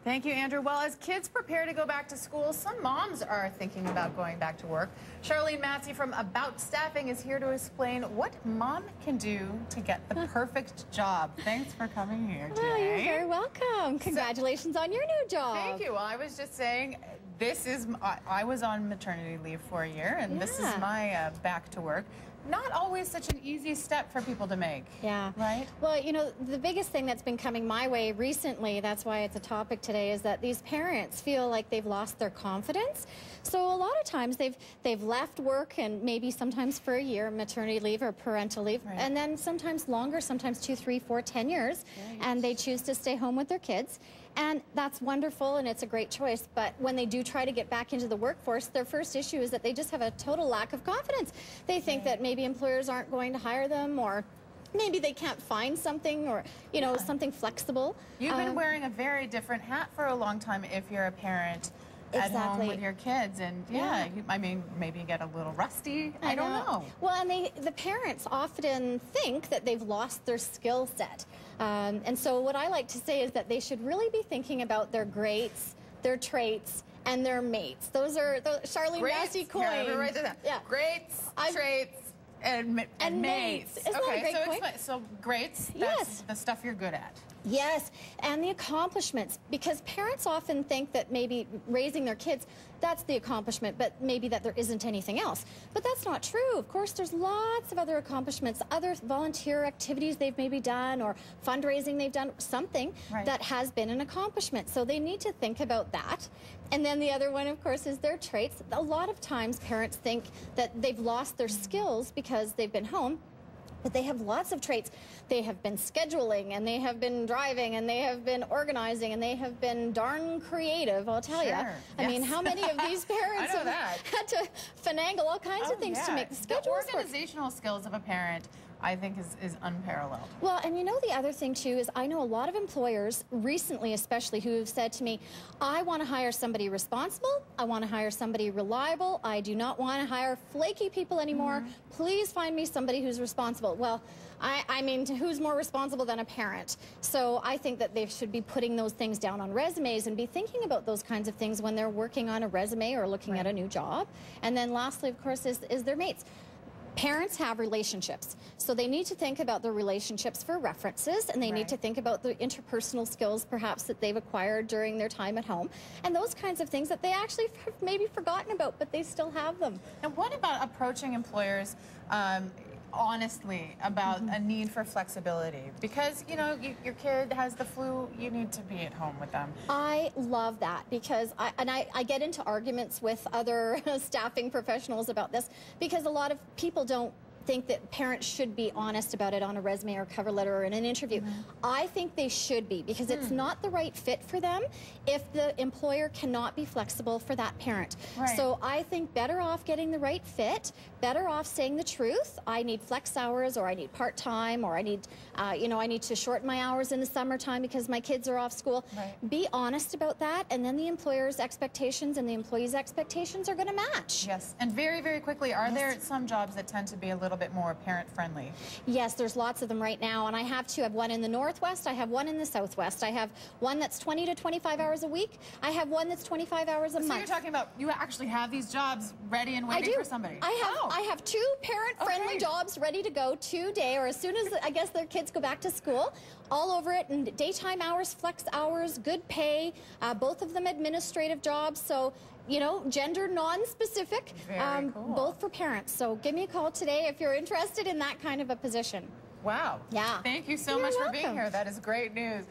Thank you, Andrew. Well, as kids prepare to go back to school, some moms are thinking about going back to work. Sharlene Massie from About Staffing is here to explain what mom can do to get the perfect job. Thanks for coming here today. Oh, you're very welcome. Congratulations on your new job. Thank you. Well, I was just saying, I was on maternity leave for a year, and this is my back to work. Not always such an easy step for people to make. Yeah. Right? Well, you know, the biggest thing that's been coming my way recently, that's why it's a topic today, is that these parents feel like they've lost their confidence. So a lot of times they've left work, and maybe sometimes for a year, maternity leave or parental leave, right, and then sometimes longer, sometimes 2, 3, 4, 10 years, right, and they choose to stay home with their kids. And that's wonderful, and it's a great choice. But when they do try to get back into the workforce, their first issue is that they just have a total lack of confidence. They think that maybe employers aren't going to hire them, or maybe they can't find something, or, you know, something flexible. You've been wearing a very different hat for a long time if you're a parent at home with your kids, and I mean, maybe you get a little rusty. I don't know. Well, and the parents often think that they've lost their skill set. And so what I like to say is that they should really be thinking about their greats, their traits, and their mates. Those are the Sharlene Massie coins. Yeah, write that down. Greats, traits, and mates. Isn't that a great point? So greats, that's the stuff you're good at. Yes, and the accomplishments, because parents often think that maybe raising their kids, that's the accomplishment, but maybe that there isn't anything else. But that's not true. Of course, there's lots of other accomplishments, other volunteer activities they've maybe done, or fundraising they've done, something that has been an accomplishment. So they need to think about that. And then the other one, of course, is their traits. A lot of times parents think that they've lost their skills because they've been home, but they have lots of traits. They have been scheduling, and they have been driving, and they have been organizing, and they have been darn creative, I'll tell you. I mean, how many of these parents have had to finagle all kinds of things to make the schedules work? The organizational skills of a parent, I think, is unparalleled. Well, and you know, the other thing too is I know a lot of employers recently, especially, who have said to me, I want to hire somebody responsible, I want to hire somebody reliable, I do not want to hire flaky people anymore. Please find me somebody who's responsible. Well, I mean, who's more responsible than a parent? So I think that they should be putting those things down on resumes and be thinking about those kinds of things when they're working on a resume or looking at a new job. And then lastly, of course, is their mates. Parents have relationships, so they need to think about their relationships for references, and they need to think about the interpersonal skills perhaps that they've acquired during their time at home, and those kinds of things that they actually have maybe forgotten about, but they still have them. And what about approaching employers honestly about a need for flexibility? Because, you know, your kid has the flu, you need to be at home with them. I love that, because I get into arguments with other staffing professionals about this, because a lot of people don't think that parents should be honest about it on a resume or cover letter or in an interview. I think they should be, because it's not the right fit for them if the employer cannot be flexible for that parent. So I think better off getting the right fit, better off saying the truth. I need flex hours, or I need part-time, or I need, you know, I need to shorten my hours in the summertime because my kids are off school. Be honest about that, and then the employer's expectations and the employee's expectations are going to match. Yes, and very, very quickly, are there some jobs that tend to be a little bit more parent-friendly? Yes, there's lots of them right now, and I have two. I have one in the Northwest, I have one in the Southwest. I have one that's 20 to 25 hours a week. I have one that's 25 hours a month. So you're talking about, you actually have these jobs ready and waiting for somebody? I have two parent-friendly jobs ready to go today, or as soon as, I guess, their kids go back to school. All over it, and daytime hours, flex hours, good pay, both of them administrative jobs, so, you know, gender non-specific, both for parents. So give me a call today if you're interested in that kind of a position. Wow. Yeah. Thank you so much for being here. That is great news.